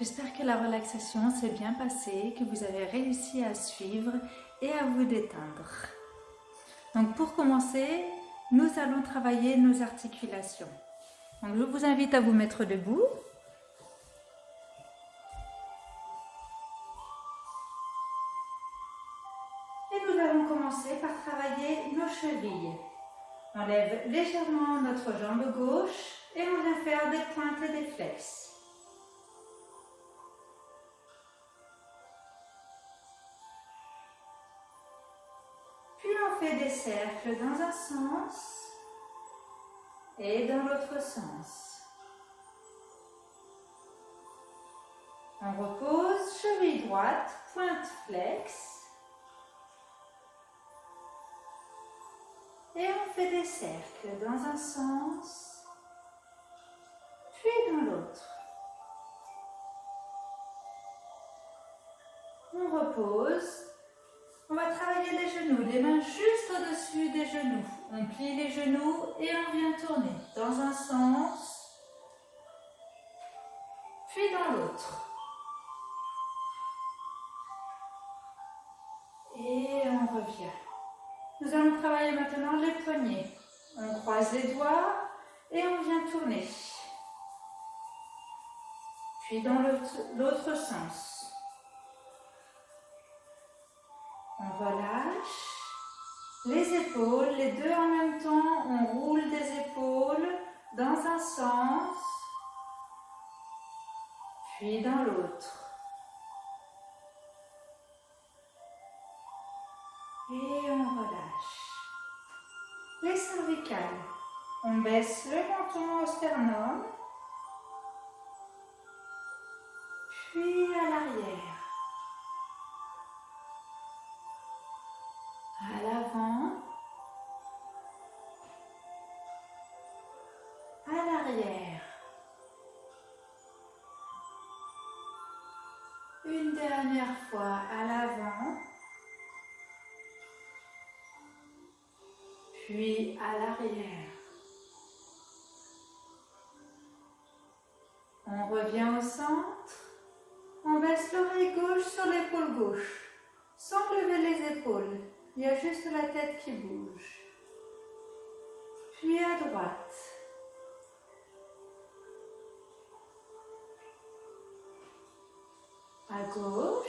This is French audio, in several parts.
J'espère que la relaxation s'est bien passée, que vous avez réussi à suivre et à vous détendre. Donc pour commencer, nous allons travailler nos articulations. Donc je vous invite à vous mettre debout. Et nous allons commencer par travailler nos chevilles. On lève légèrement notre jambe gauche et on vient faire des pointes et des flexes. Puis on fait des cercles dans un sens et dans l'autre sens. On repose, cheville droite, pointe flex. Et on fait des cercles dans un sens, puis dans l'autre. On repose. On va travailler les genoux, les mains juste au-dessus des genoux. On plie les genoux et on vient tourner dans un sens, puis dans l'autre. Et on revient. Nous allons travailler maintenant les poignets. On croise les doigts et on vient tourner. Puis dans l'autre sens. On relâche. Les épaules, les deux en même temps, on roule des épaules dans un sens, puis dans l'autre. Et on relâche. Les cervicales, on baisse le menton au sternum, puis à l'arrière, à l'avant, à l'arrière. Une dernière fois à l'avant, puis à l'arrière. On revient au centre, on baisse l'oreille gauche sur l'épaule gauche, sans lever les épaules, il y a juste la tête qui bouge. Puis à droite. À gauche.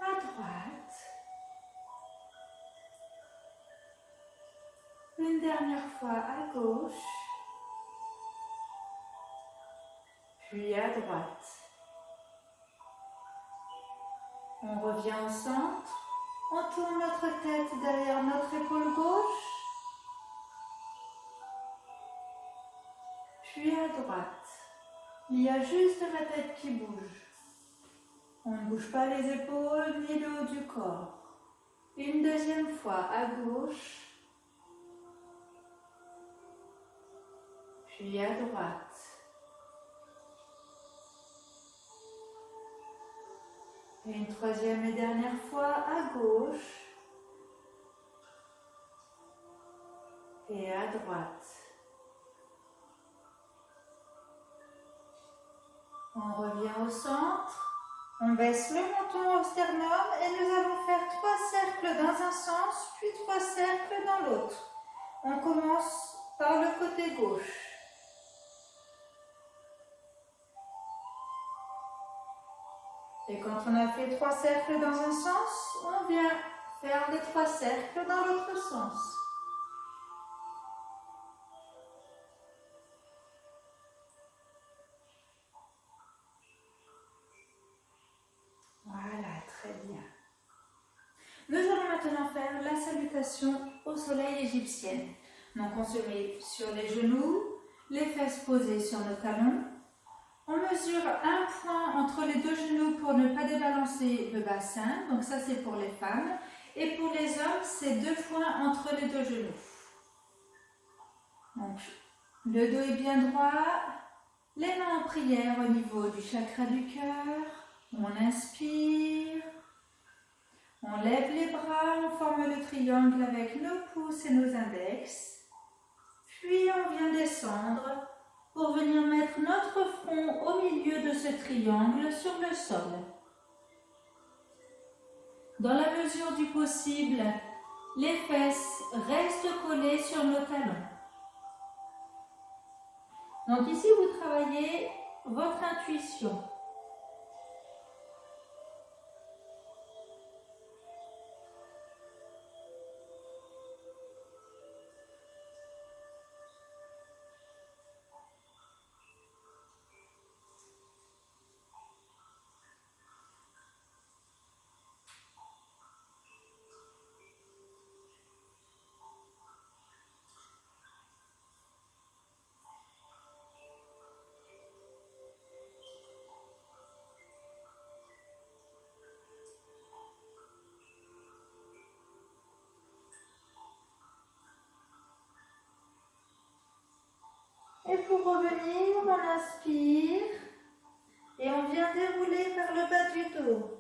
À droite. Une dernière fois à gauche. Puis à droite. On revient au centre. On tourne notre tête derrière notre épaule gauche. Puis à droite. Il y a juste la tête qui bouge. On ne bouge pas les épaules ni le haut du corps. Une deuxième fois à gauche. Puis à droite. Et une troisième et dernière fois à gauche. Et à droite. On revient au centre. On baisse le menton au sternum et nous allons faire 3 cercles dans un sens, puis 3 cercles dans l'autre. On commence par le côté gauche. Et quand on a fait 3 cercles dans un sens, on vient faire les 3 cercles dans l'autre sens. Voilà, très bien. Nous allons maintenant faire la salutation au soleil égyptienne. Donc on se met sur les genoux, les fesses posées sur nos talons. On mesure un point entre les deux genoux pour ne pas débalancer le bassin. Donc ça c'est pour les femmes. Et pour les hommes, c'est 2 points entre les deux genoux. Donc le dos est bien droit. Les mains en prière au niveau du chakra du cœur. On inspire. On lève les bras, on forme le triangle avec nos pouces et nos index. Puis on vient descendre venir mettre notre front au milieu de ce triangle sur le sol. Dans la mesure du possible, les fesses restent collées sur nos talons. Donc ici, vous travaillez votre intuition. Et pour revenir, on inspire et on vient dérouler vers le bas du dos.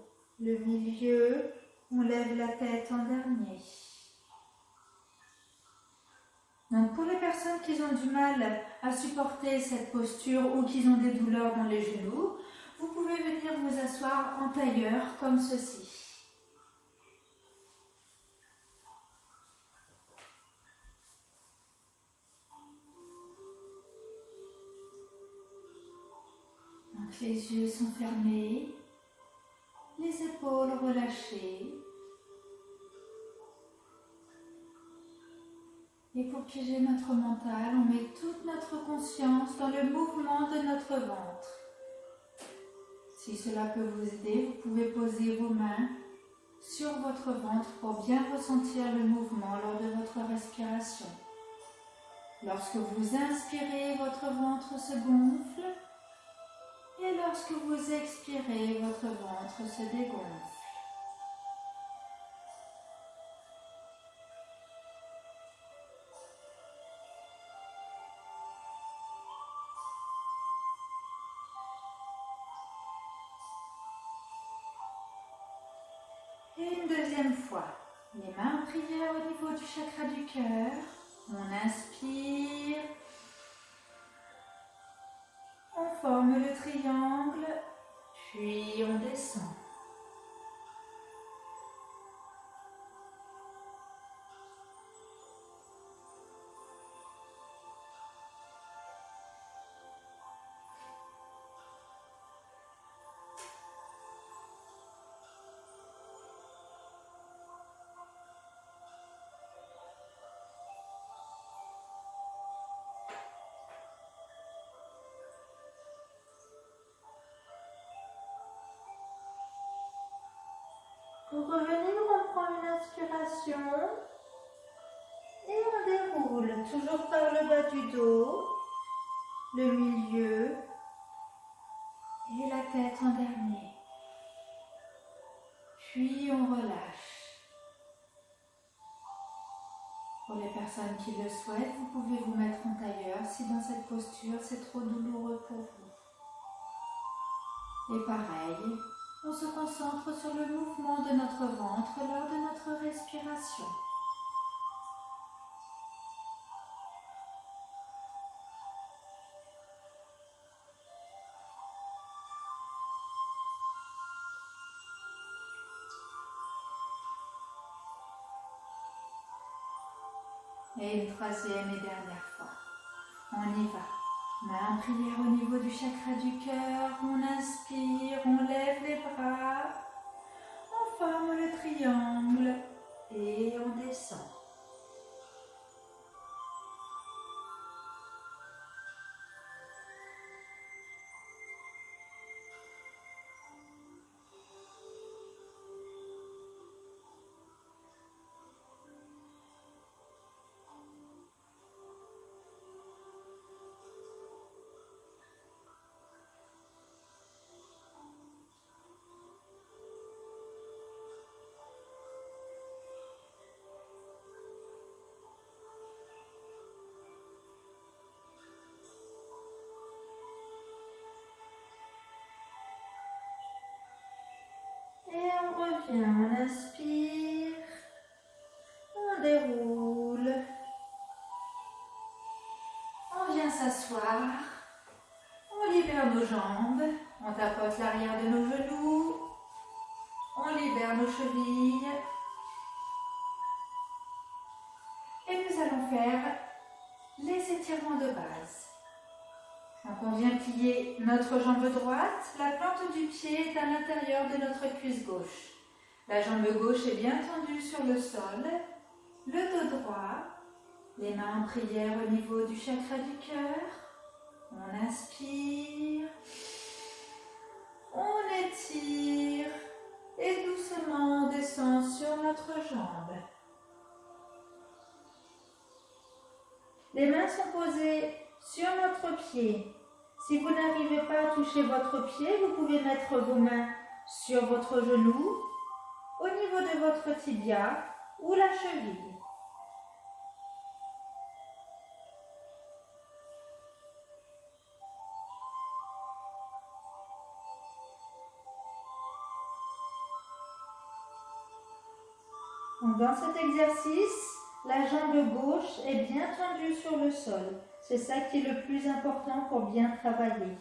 Le milieu, on lève la tête en dernier. Donc pour les personnes qui ont du mal à supporter cette posture ou qui ont des douleurs dans les genoux, vous pouvez venir vous asseoir en tailleur comme ceci. Donc les yeux sont fermés, les épaules relâchées. Et pour piéger notre mental, on met toute notre conscience dans le mouvement de notre ventre. Si cela peut vous aider, vous pouvez poser vos mains sur votre ventre pour bien ressentir le mouvement lors de votre respiration. Lorsque vous inspirez, votre ventre se gonfle et lorsque vous expirez, votre ventre se dégonfle. Et une deuxième fois, les mains en prière au niveau du chakra du cœur. On inspire, on forme le triangle, puis on descend. Pour revenir, on prend une inspiration et on déroule, toujours par le bas du dos, le milieu et la tête en dernier. Puis on relâche. Pour les personnes qui le souhaitent, vous pouvez vous mettre en tailleur si dans cette posture c'est trop douloureux pour vous. Et pareil, on se concentre sur le mouvement de notre ventre lors de notre respiration. Et une troisième et dernière fois. On y va. Main en prière au niveau du chakra du cœur. On inspire, on lève les bras. On forme le triangle et on descend. Et on revient, on inspire, on déroule, on vient s'asseoir On libère nos jambes, on tapote l'arrière de nos genoux, on libère nos chevilles. Et nous allons faire les étirements de base. Donc on vient plier notre jambe droite, la plante du pied est à l'intérieur de notre cuisse gauche. La jambe gauche est bien tendue sur le sol, le dos droit, les mains en prière au niveau du chakra du cœur. On inspire, on étire et doucement on descend sur notre jambe. Les mains sont posées sur notre pied. Si vous n'arrivez pas à toucher votre pied, vous pouvez mettre vos mains sur votre genou, au niveau de votre tibia ou la cheville. Donc dans cet exercice, la jambe gauche est bien tendue sur le sol. C'est ça qui est le plus important pour bien travailler.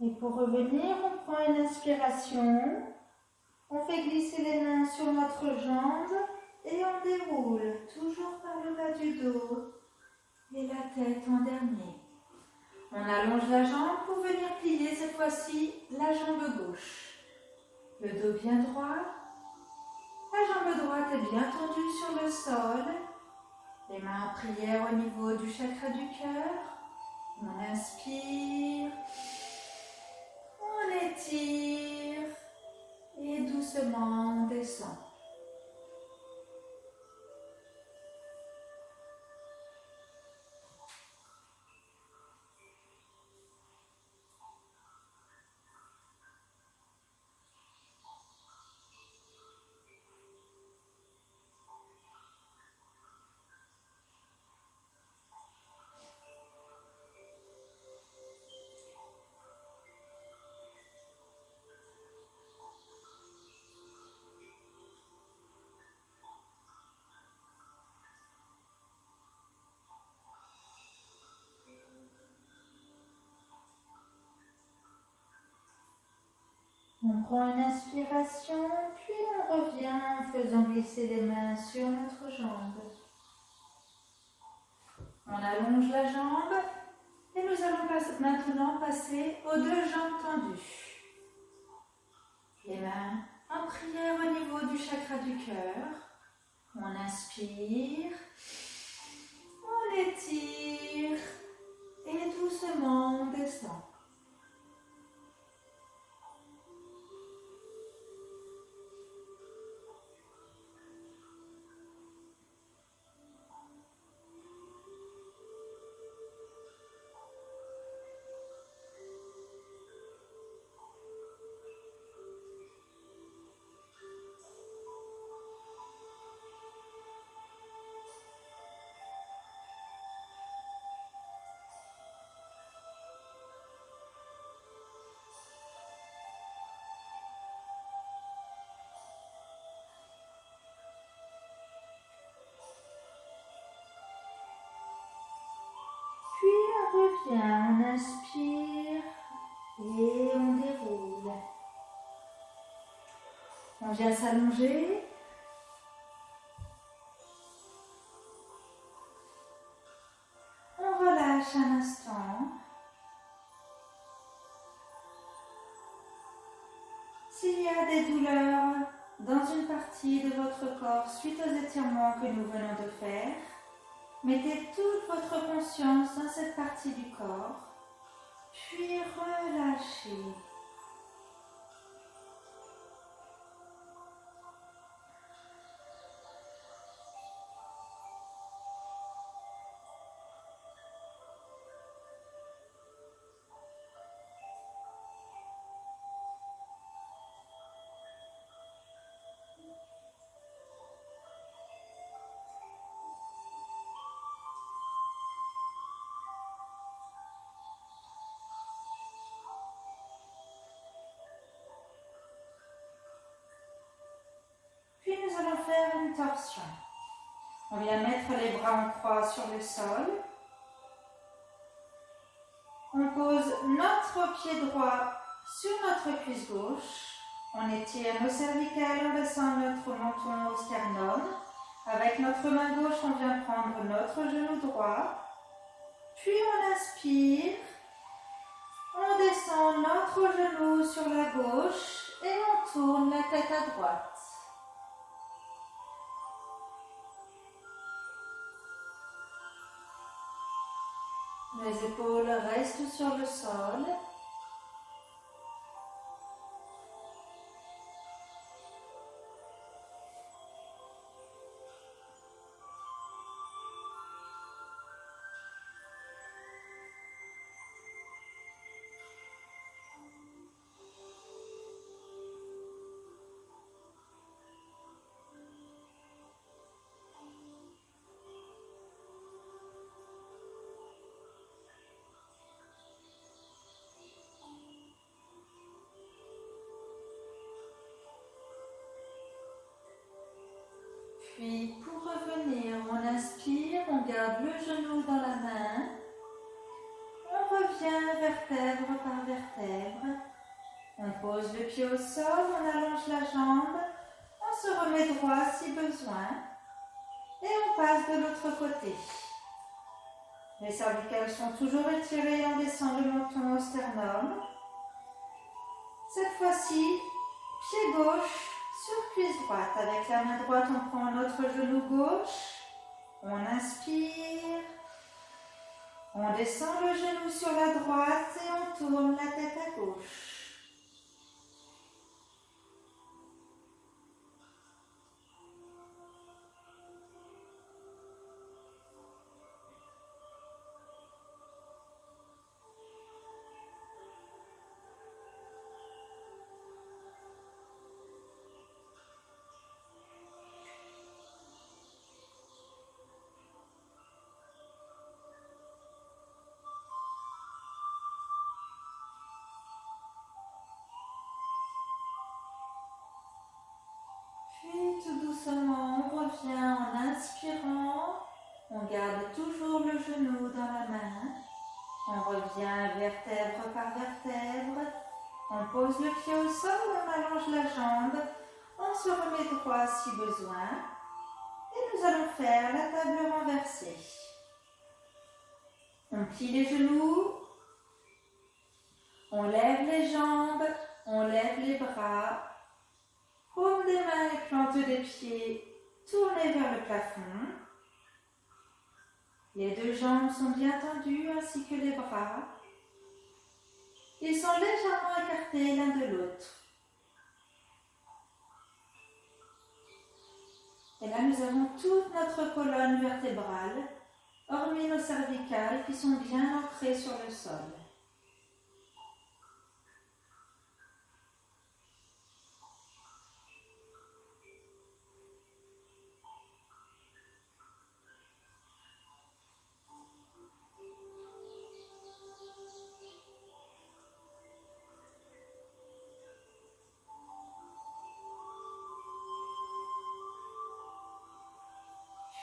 Et pour revenir, on prend une inspiration, on fait glisser les mains sur notre jambe et on déroule, toujours par le bas du dos et la tête en dernier. On allonge la jambe pour venir plier cette fois-ci la jambe gauche. Le dos bien droit, la jambe droite est bien tendue sur le sol, les mains en prière au niveau du chakra du cœur. On inspire. On étire et doucement on descend. On prend une inspiration, puis on revient en faisant glisser les mains sur notre jambe. On allonge la jambe et nous allons maintenant passer aux deux jambes tendues. Les mains en prière au niveau du chakra du cœur. On inspire, on étire et doucement on descend. On revient, on inspire et on déroule. On vient s'allonger. On relâche un instant. S'il y a des douleurs dans une partie de votre corps suite aux étirements que nous venons de faire, mettez toute votre conscience dans cette partie du corps, puis relâchez. une torsion. On vient mettre les bras en croix sur le sol. On pose notre pied droit sur notre cuisse gauche. On étire nos cervicales, on descend notre menton au sternum. Avec notre main gauche, on vient prendre notre genou droit. Puis on inspire. On descend notre genou sur la gauche et on tourne la tête à droite. Les épaules restent sur le sol. Puis pour revenir, on inspire, on garde le genou dans la main. On revient vertèbre par vertèbre. On pose le pied au sol, on allonge la jambe. On se remet droit si besoin. Et on passe de l'autre côté. Les cervicales sont toujours étirées, on descend le menton au sternum. Cette fois-ci, pied gauche sur cuisse droite. Avec la main droite, on prend notre genou gauche. On inspire. On descend le genou sur la droite et on tourne la tête à gauche. Puis tout doucement, on revient en inspirant. On garde toujours le genou dans la main. On revient vertèbre par vertèbre. On pose le pied au sol, on allonge la jambe. On se remet droit si besoin. Et nous allons faire la table renversée. On plie les genoux. On lève les jambes. On lève les bras. Paume des mains et plantes des pieds tournées vers le plafond. Les deux jambes sont bien tendues ainsi que les bras. Ils sont légèrement écartés l'un de l'autre. Et là, nous avons toute notre colonne vertébrale, hormis nos cervicales qui sont bien ancrées sur le sol.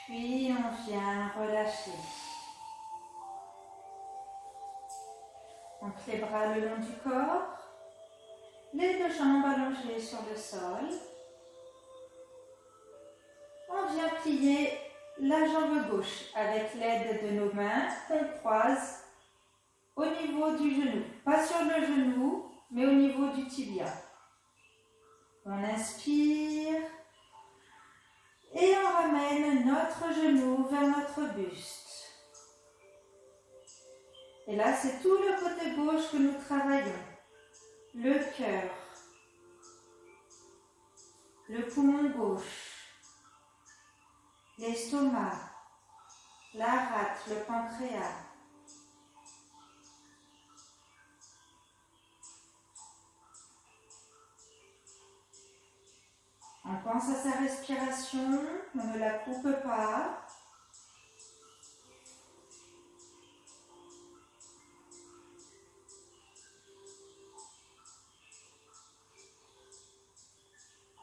Puis on vient relâcher. Donc les bras le long du corps, les deux jambes allongées sur le sol. On vient plier la jambe gauche avec l'aide de nos mains qu'on croise au niveau du genou. Pas sur le genou, mais au niveau du tibia. On inspire. Et on ramène notre genou vers notre buste. Et là, c'est tout le côté gauche que nous travaillons. Le cœur, le poumon gauche, l'estomac, la rate, le pancréas. On pense à sa respiration, on ne la coupe pas.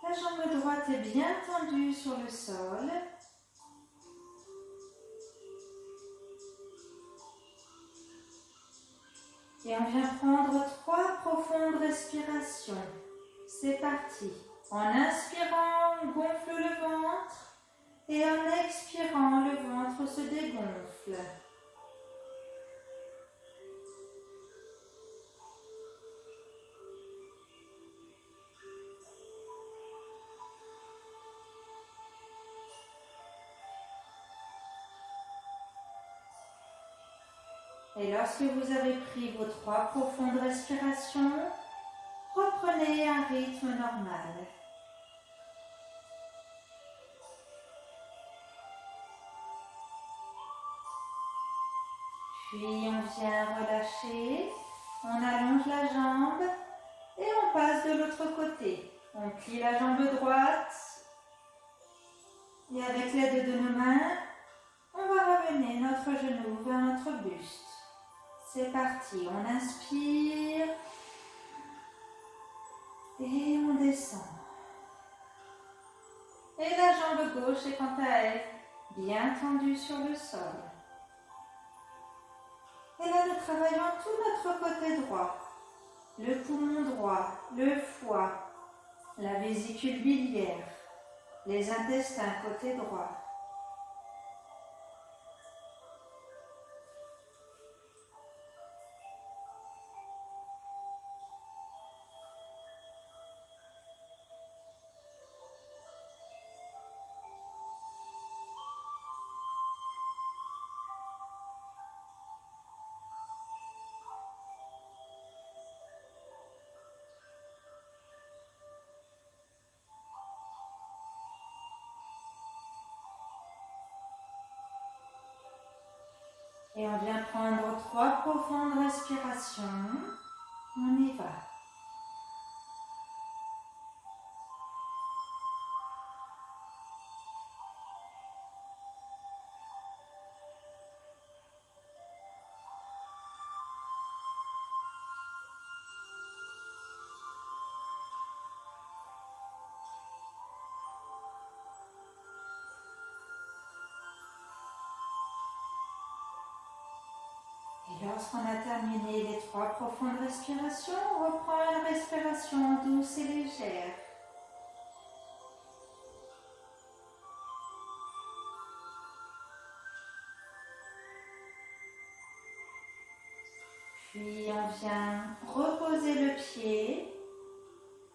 La jambe jambe droite est bien tendue sur le sol. Et on vient prendre 3 profondes respirations. C'est parti. En inspirant, on gonfle le ventre. Et en expirant, le ventre se dégonfle. Et lorsque vous avez pris vos 3 profondes respirations, reprenez un rythme normal. Puis on vient relâcher, on allonge la jambe et on passe de l'autre côté. On plie la jambe droite et avec l'aide de nos mains, on va ramener notre genou vers notre buste. C'est parti, on inspire et on descend. Et la jambe gauche est quant à elle bien tendue sur le sol. Et là, nous travaillons tout notre côté droit. Le poumon droit, le foie, la vésicule biliaire, les intestins côté droit. Et on vient prendre 3 profondes respirations. On y va. Et lorsqu'on a terminé les 3 profondes respirations, on reprend une respiration douce et légère. Puis on vient reposer le pied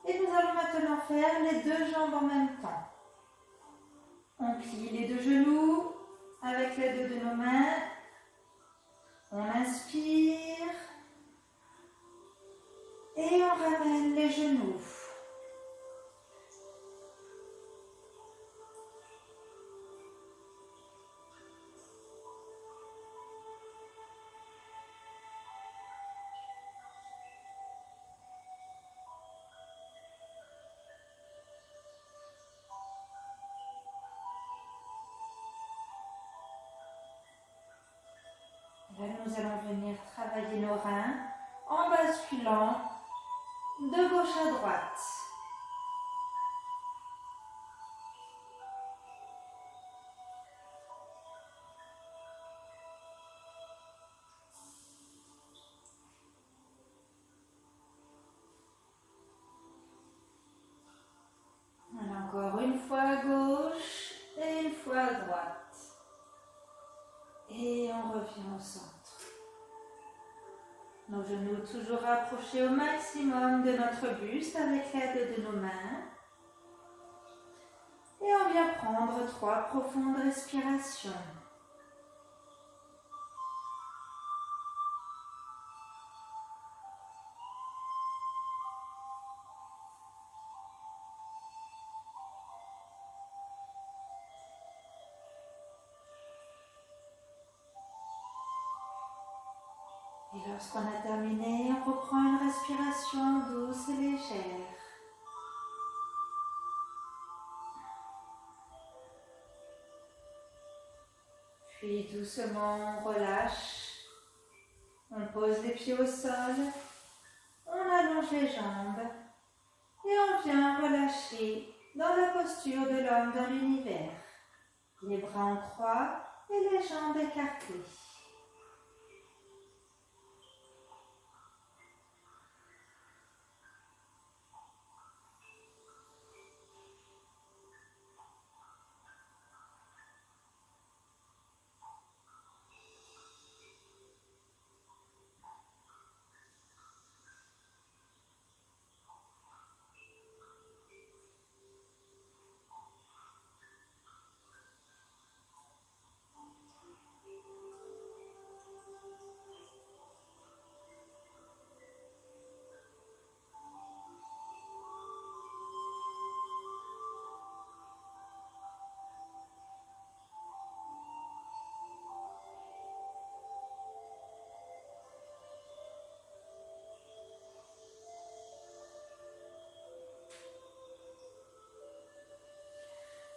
et nous allons maintenant faire les 2 jambes en même temps. On plie les 2 genoux avec l'aide de nos mains. On inspire et on ramène les genoux. Là, nous allons venir travailler nos reins en basculant de gauche à droite. Alors, encore une fois à gauche et une fois à droite. Et on revient au centre. Nos genoux toujours rapprochés au maximum de notre buste avec l'aide de nos mains. Et on vient prendre 3 profondes respirations. Et lorsqu'on a terminé, on reprend une respiration douce et légère. Puis doucement, on relâche. On pose les pieds au sol. On allonge les jambes. Et on vient relâcher dans la posture de l'homme dans l'univers. Les bras en croix et les jambes écartées.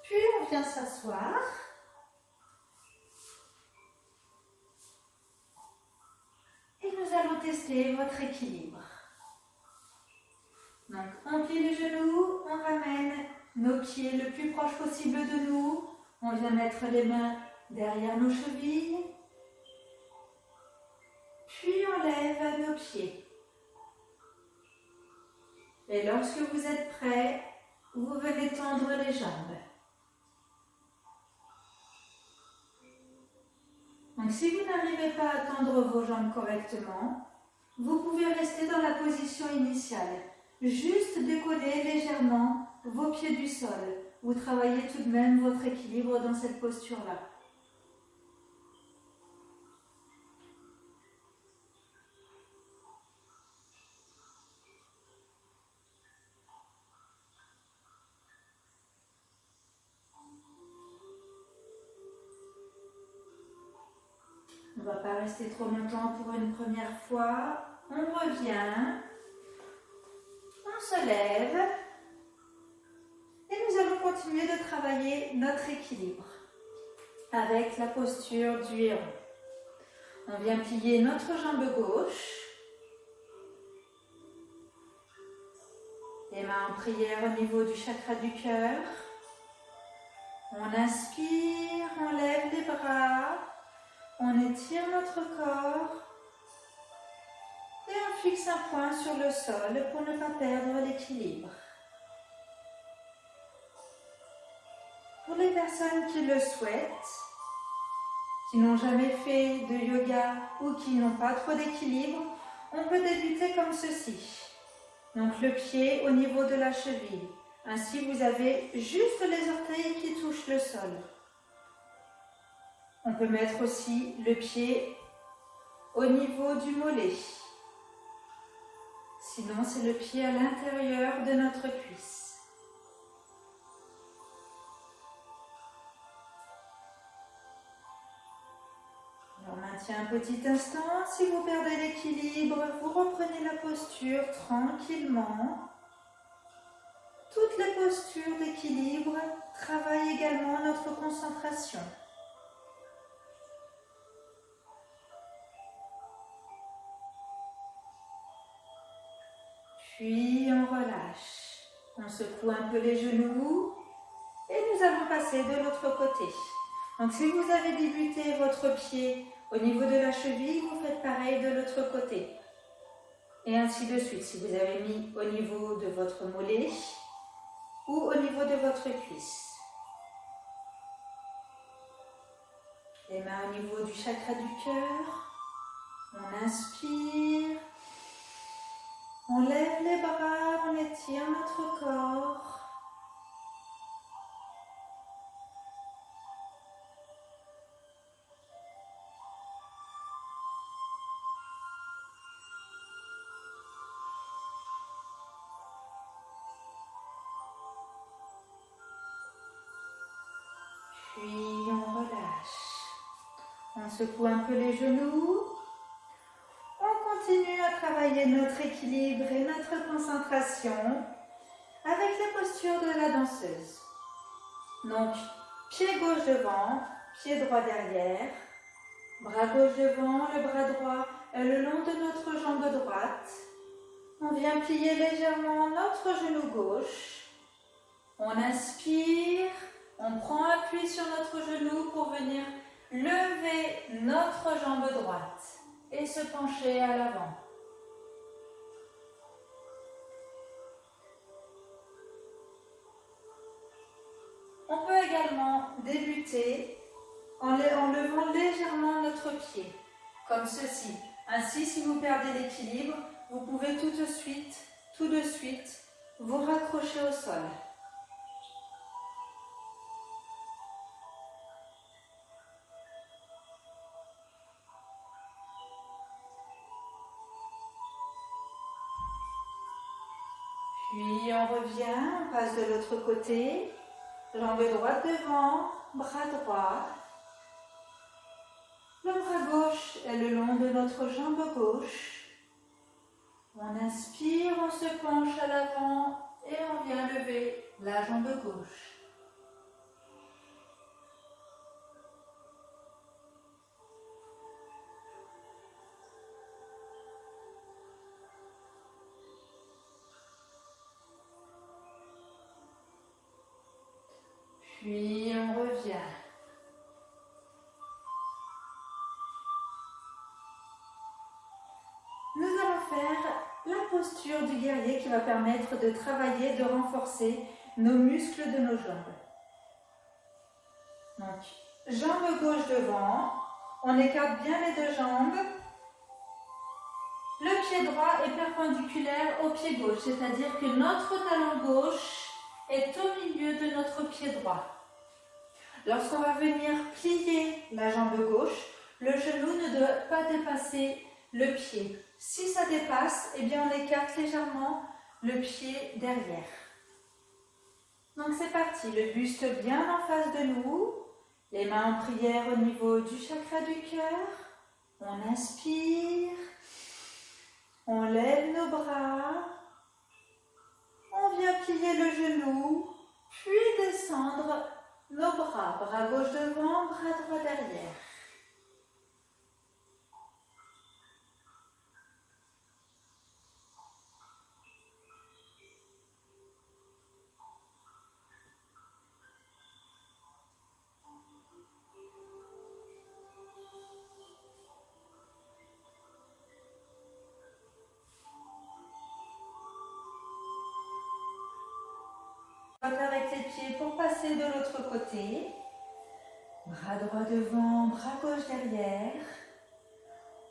Puis on vient s'asseoir. Et nous allons tester votre équilibre. Donc on plie les genoux, on ramène nos pieds le plus proche possible de nous. On vient mettre les mains derrière nos chevilles. Puis on lève nos pieds. Et lorsque vous êtes prêts, vous venez tendre les jambes. Donc si vous n'arrivez pas à tendre vos jambes correctement, vous pouvez rester dans la position initiale. Juste décoller légèrement vos pieds du sol. Vous travaillez tout de même votre équilibre dans cette posture-là. On ne va pas rester trop longtemps pour une première fois. On revient. On se lève. Et nous allons continuer de travailler notre équilibre avec la posture du héron. On vient plier notre jambe gauche. Les mains en prière au niveau du chakra du cœur. On inspire, on lève les bras. On étire notre corps et on fixe un point sur le sol pour ne pas perdre l'équilibre. Pour les personnes qui le souhaitent, qui n'ont jamais fait de yoga ou qui n'ont pas trop d'équilibre, on peut débuter comme ceci. Donc le pied au niveau de la cheville. Ainsi vous avez juste les orteils qui touchent le sol. On peut mettre aussi le pied au niveau du mollet. Sinon, c'est le pied à l'intérieur de notre cuisse. On maintient un petit instant. Si vous perdez l'équilibre, vous reprenez la posture tranquillement. Toutes les postures d'équilibre travaillent également notre concentration. Puis on relâche. On secoue un peu les genoux et nous allons passer de l'autre côté. Donc si vous avez débuté votre pied au niveau de la cheville, vous faites pareil de l'autre côté. Et ainsi de suite. Si vous avez mis au niveau de votre mollet ou au niveau de votre cuisse. Les mains au niveau du chakra du cœur. On inspire. On lève les bras, on étire notre corps. Puis on relâche. On secoue un peu les genoux. On continue à travailler notre équilibre et notre concentration avec la posture de la danseuse. Donc, pied gauche devant, pied droit derrière, bras gauche devant, le bras droit le long de notre jambe droite. On vient plier légèrement notre genou gauche. On inspire, on prend appui sur notre genou pour venir lever notre jambe droite et se pencher à l'avant. On peut également débuter en levant légèrement notre pied, comme ceci. Ainsi, si vous perdez l'équilibre, vous pouvez tout de suite, vous raccrocher au sol. Puis on revient, on passe de l'autre côté, jambe droite devant, bras droit. Le bras gauche est le long de notre jambe gauche. On inspire, on se penche à l'avant et on vient lever la jambe gauche. Puis on revient. Nous allons faire la posture du guerrier qui va permettre de travailler, de renforcer nos muscles de nos jambes. Donc, jambe gauche devant, on écarte bien les deux jambes. Le pied droit est perpendiculaire au pied gauche, c'est-à-dire que notre talon gauche est au milieu de notre pied droit. Lorsqu'on va venir plier la jambe gauche, le genou ne doit pas dépasser le pied. Si ça dépasse, eh bien on écarte légèrement le pied derrière. Donc c'est parti, le buste bien en face de nous, les mains en prière au niveau du chakra du cœur. On inspire, on lève nos bras, on vient plier le genou, puis descendre nos bras, bras gauche devant, bras droit derrière. Avec les pieds pour passer de l'autre côté. Bras droit devant, bras gauche derrière.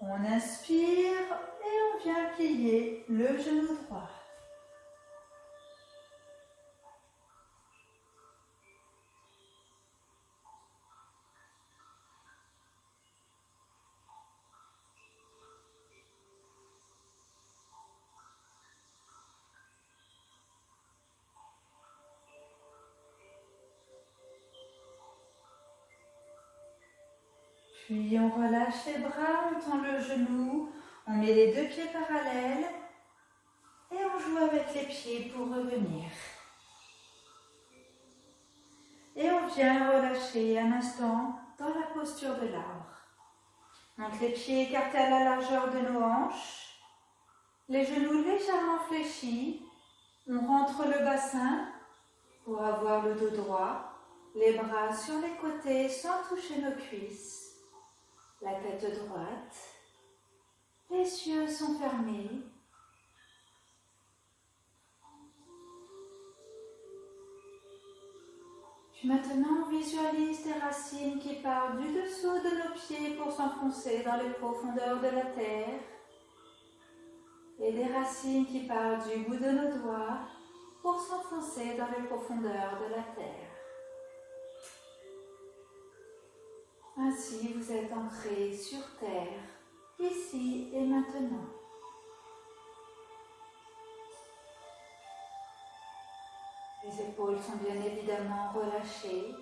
On inspire et on vient plier le genou droit. Puis on relâche les bras, on tend le genou, on met les deux pieds parallèles et on joue avec les pieds pour revenir. Et on vient relâcher un instant dans la posture de l'arbre. Donc les pieds écartés à la largeur de nos hanches, les genoux légèrement fléchis, on rentre le bassin pour avoir le dos droit, les bras sur les côtés sans toucher nos cuisses. La tête droite, les yeux sont fermés. Puis maintenant, on visualise des racines qui partent du dessous de nos pieds pour s'enfoncer dans les profondeurs de la terre. Et des racines qui partent du bout de nos doigts pour s'enfoncer dans les profondeurs de la terre. Ainsi, vous êtes ancrés sur terre, ici et maintenant. Les épaules sont bien évidemment relâchées.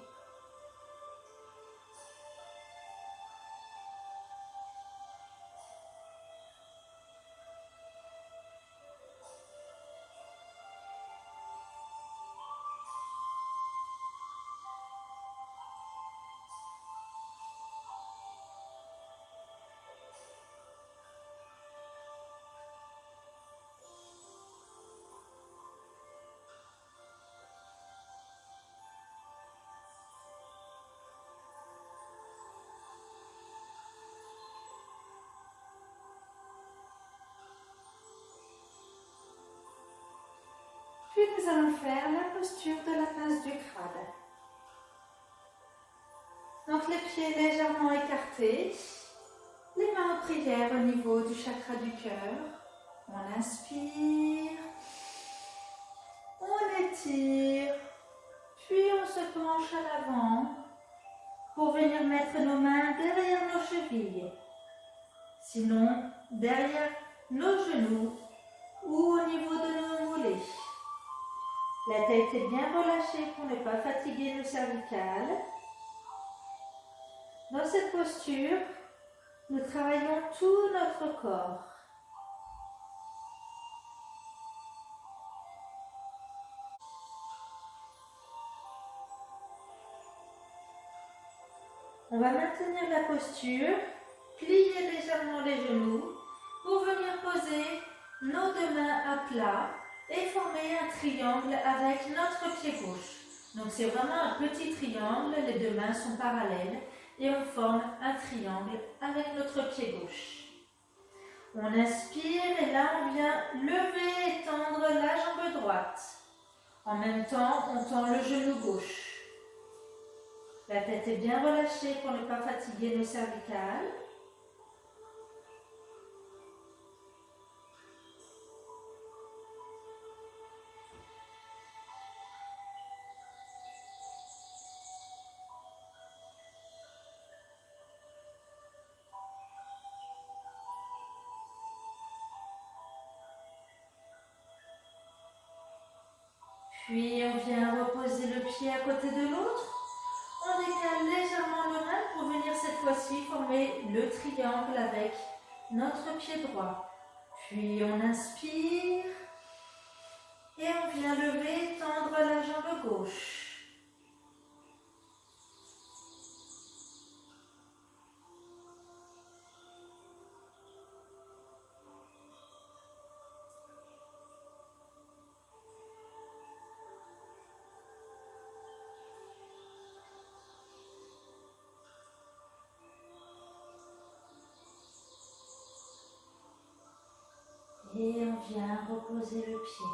nous allons faire la posture de la base du crâne. Donc les pieds légèrement écartés, les mains en prière au niveau du chakra du cœur. On inspire, on étire, puis on se penche à l'avant pour venir mettre nos mains derrière nos chevilles. Sinon, derrière nos genoux ou au niveau de nos mollets. La tête est bien relâchée pour ne pas fatiguer le cervical. Dans cette posture, nous travaillons tout notre corps. On va maintenir la posture, plier légèrement les genoux pour venir poser nos deux mains à plat et former un triangle avec notre pied gauche. Donc c'est vraiment un petit triangle, les deux mains sont parallèles et on forme un triangle avec notre pied gauche. On inspire et là on vient lever et tendre la jambe droite. En même temps, on tend le genou gauche. La tête est bien relâchée pour ne pas fatiguer nos cervicales. Puis on vient reposer le pied à côté de l'autre. On décale légèrement le main pour venir cette fois-ci former le triangle avec notre pied droit. Puis on inspire et on vient lever et tendre la jambe gauche. Et on vient reposer le pied.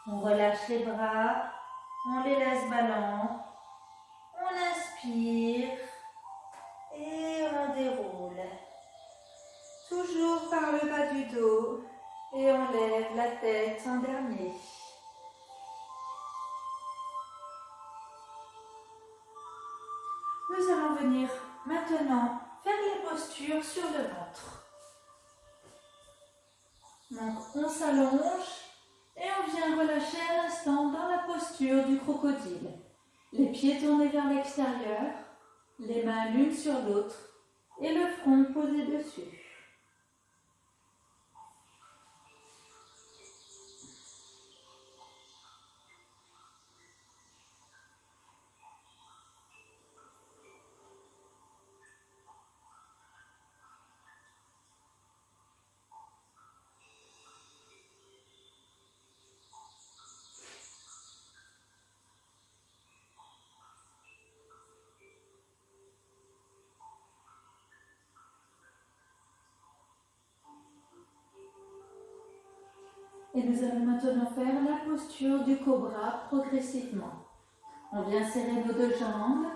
On relâche les bras, on les laisse ballants, on inspire et on déroule. Toujours par le bas du dos et on lève la tête en dernier. Nous allons venir maintenant faire les postures sur le ventre. Donc on s'allonge et on vient relâcher un instant dans la posture du crocodile. Les pieds tournés vers l'extérieur, les mains l'une sur l'autre et le front posé dessus. Et nous allons maintenant faire la posture du cobra progressivement. On vient serrer nos deux jambes,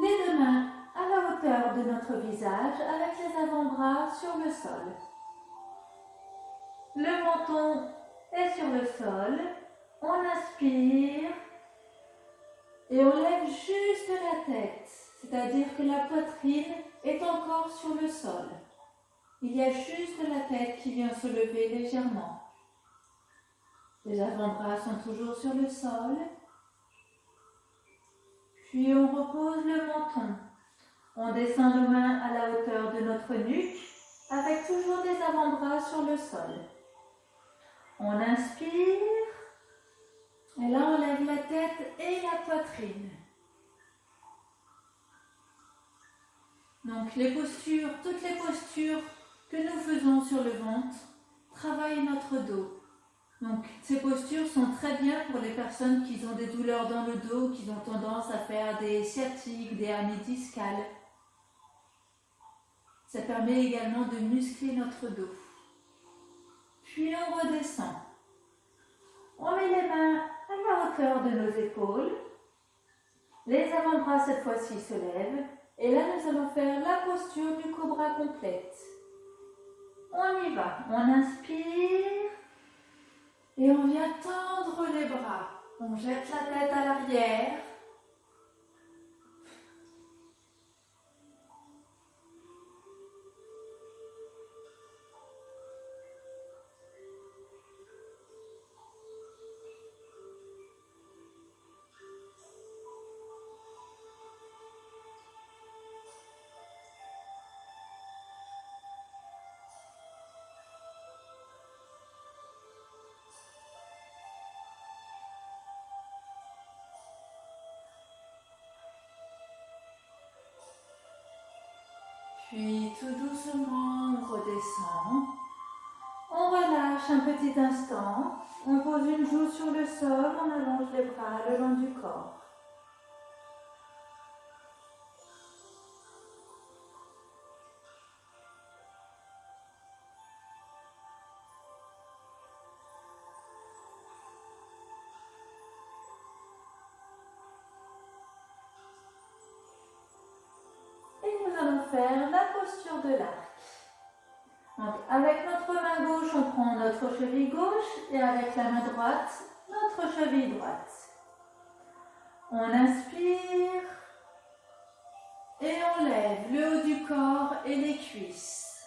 les deux mains à la hauteur de notre visage avec les avant-bras sur le sol. Le menton est sur le sol, on inspire et on lève juste la tête, c'est-à-dire que la poitrine est encore sur le sol. Il y a juste la tête qui vient se lever légèrement. Les avant-bras sont toujours sur le sol. Puis on repose le menton. On descend nos mains à la hauteur de notre nuque avec toujours des avant-bras sur le sol. On inspire. Et là, on lève la tête et la poitrine. Donc les postures, toutes les postures que nous faisons sur le ventre travaillent notre dos. Donc ces postures sont très bien pour les personnes qui ont des douleurs dans le dos, qui ont tendance à faire des sciatiques, des hernies discales. Ça permet également de muscler notre dos. Puis on redescend. On met les mains à la hauteur de nos épaules. Les avant-bras cette fois-ci se lèvent. Et là, nous allons faire la posture du cobra complète. On y va. On inspire. Et on vient tendre les bras. On jette la tête à l'arrière. Puis tout doucement, on redescend. On relâche un petit instant. On pose une joue sur le sol, on allonge les bras le long du corps. Et nous allons faire la posture de l'arc. Donc, avec notre main gauche, on prend notre cheville gauche et avec la main droite, notre cheville droite. On inspire et on lève le haut du corps et les cuisses.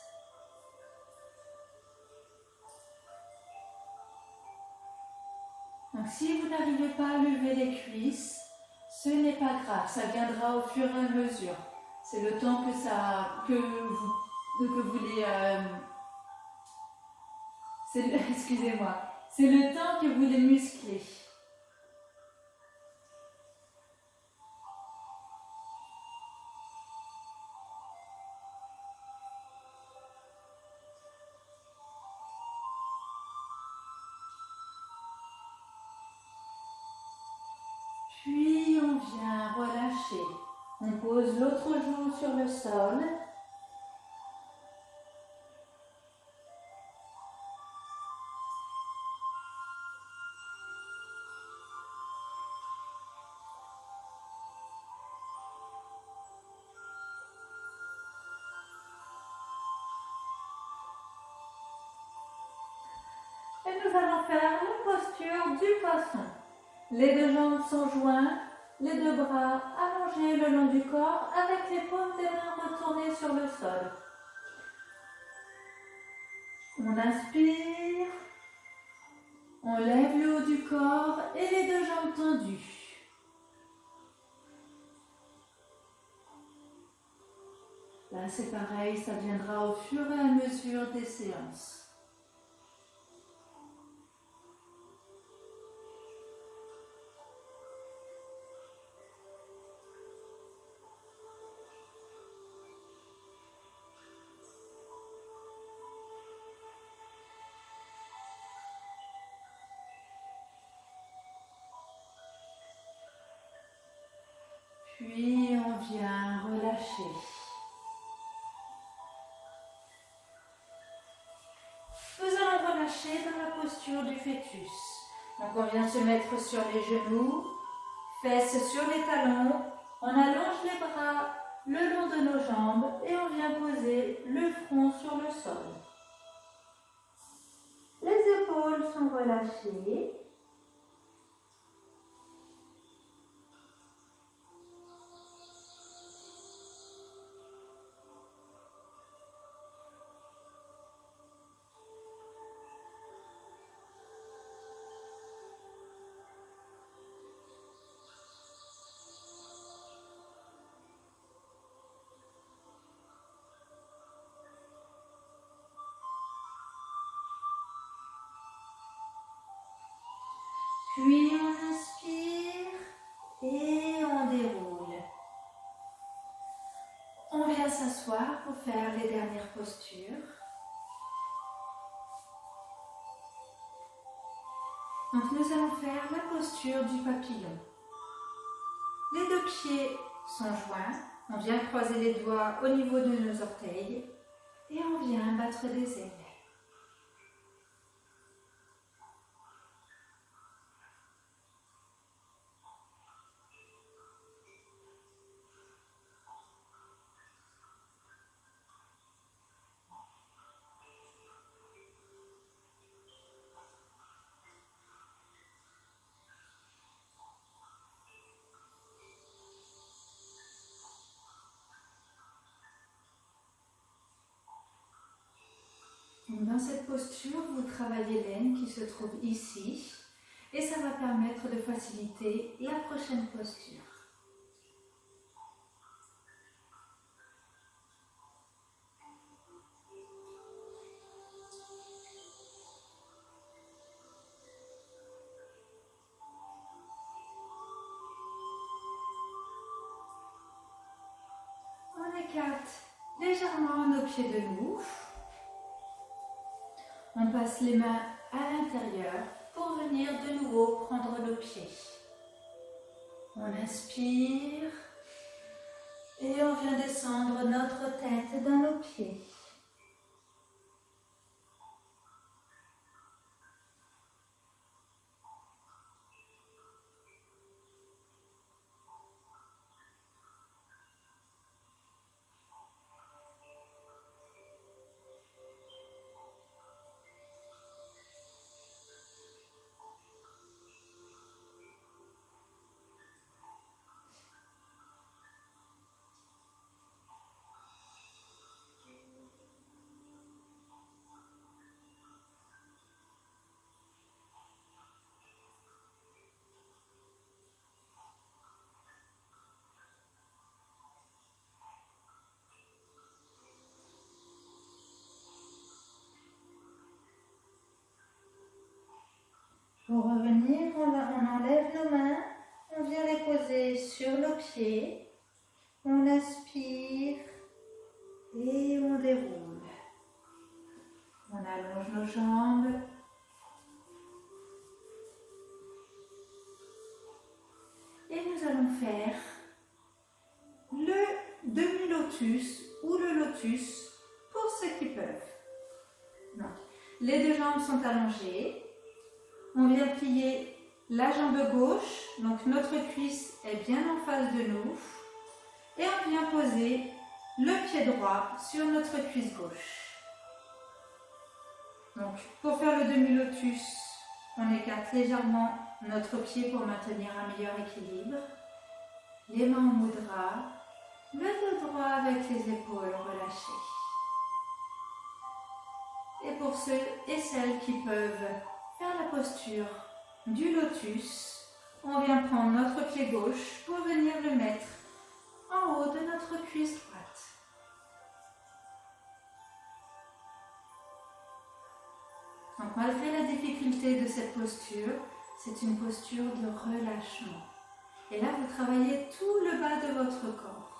Donc, si vous n'arrivez pas à lever les cuisses, ce n'est pas grave, ça viendra au fur et à mesure. C'est le temps que vous les... excusez-moi. C'est le temps que vous les musclez. Puis on vient relâcher. On pose l'autre joue sur le sol. Et nous allons faire la posture du poisson. Les deux jambes sont jointes, les deux bras allongés le long du corps avec les paumes des mains retournées sur le sol. On inspire, on lève le haut du corps et les deux jambes tendues. Là c'est pareil, ça viendra au fur et à mesure des séances. Puis on vient relâcher. Nous allons relâcher dans la posture du fœtus. Donc on vient se mettre sur les genoux, fesses sur les talons, on allonge les bras le long de nos jambes et on vient poser le front sur le sol. Les épaules sont relâchées. Puis on inspire et on déroule. On vient s'asseoir pour faire les dernières postures. Donc nous allons faire la posture du papillon. Les deux pieds sont joints. On vient croiser les doigts au niveau de nos orteils et on vient battre des ailes. Dans cette posture, vous travaillez l'aine qui se trouve ici et ça va permettre de faciliter la prochaine posture. On écarte légèrement nos pieds de nous. On passe les mains à l'intérieur pour venir de nouveau prendre nos pieds. On inspire et on vient descendre notre tête dans nos pieds. Pour revenir, on enlève nos mains, on vient les poser sur nos pieds, on inspire et on déroule. On allonge nos jambes. Et nous allons faire le demi-lotus ou le lotus pour ceux qui peuvent. Donc, les deux jambes sont allongées. On vient plier la jambe gauche, donc notre cuisse est bien en face de nous. Et on vient poser le pied droit sur notre cuisse gauche. Donc, pour faire le demi-lotus, on écarte légèrement notre pied pour maintenir un meilleur équilibre. Les mains en mudra, le dos droit avec les épaules relâchées. Et pour ceux et celles qui peuvent faire la posture du lotus, on vient prendre notre pied gauche pour venir le mettre en haut de notre cuisse droite. Donc malgré la difficulté de cette posture, c'est une posture de relâchement. Et là, vous travaillez tout le bas de votre corps.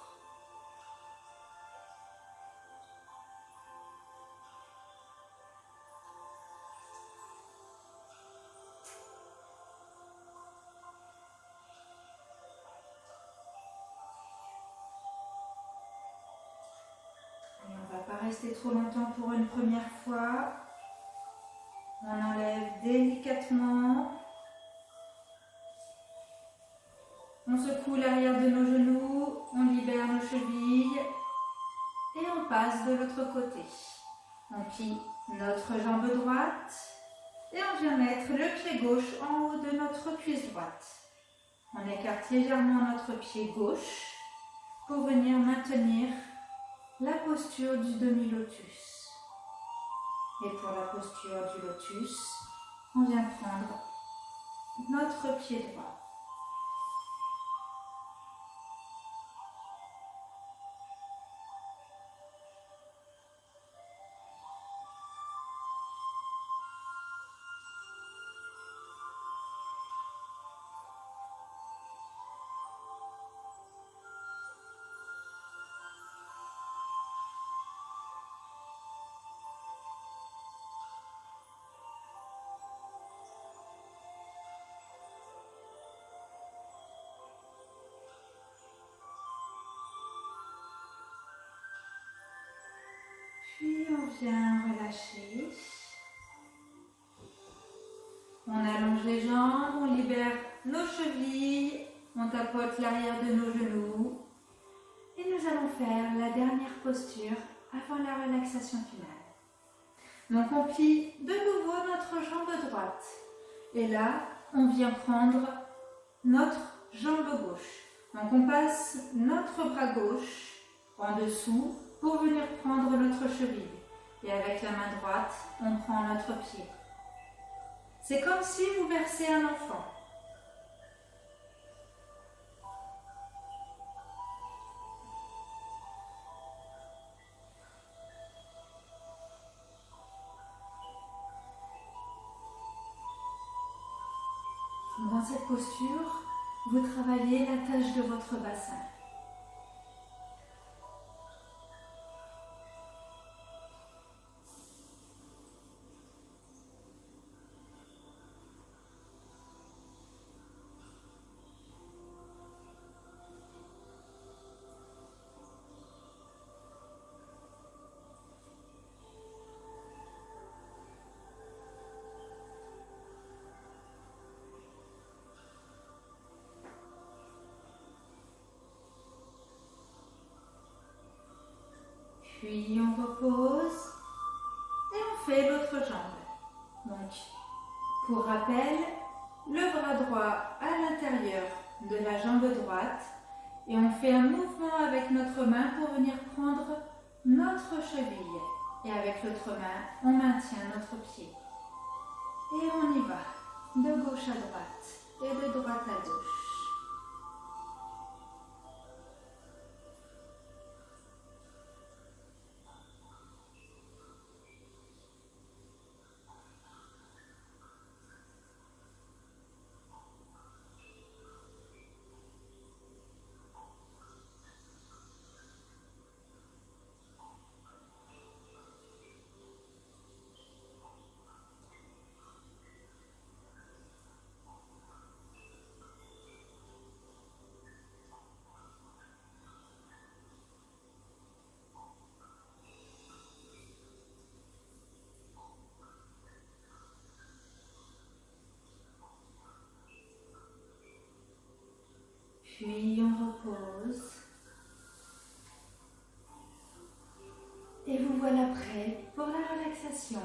Rester trop longtemps pour une première fois. On enlève délicatement. On secoue l'arrière de nos genoux, on libère nos chevilles et on passe de l'autre côté. On plie notre jambe droite et on vient mettre le pied gauche en haut de notre cuisse droite. On écarte légèrement notre pied gauche pour venir maintenir la posture du demi-lotus. Et pour la posture du lotus, on vient prendre notre pied droit. Puis on vient relâcher. On allonge les jambes, on libère nos chevilles, on tapote l'arrière de nos genoux. Et nous allons faire la dernière posture avant la relaxation finale. Donc on plie de nouveau notre jambe droite. Et là, on vient prendre notre jambe gauche. Donc on passe notre bras gauche en dessous pour venir prendre notre cheville. Et avec la main droite, on prend notre pied. C'est comme si vous bercez un enfant. Dans cette posture, vous travaillez la tâche de votre bassin. Puis on repose et on fait l'autre jambe. Donc, pour rappel, le bras droit à l'intérieur de la jambe droite et on fait un mouvement avec notre main pour venir prendre notre cheville. Et avec l'autre main, on maintient notre pied. Et on y va, de gauche à droite et de droite à gauche. Puis on repose. Et vous voilà prêt pour la relaxation.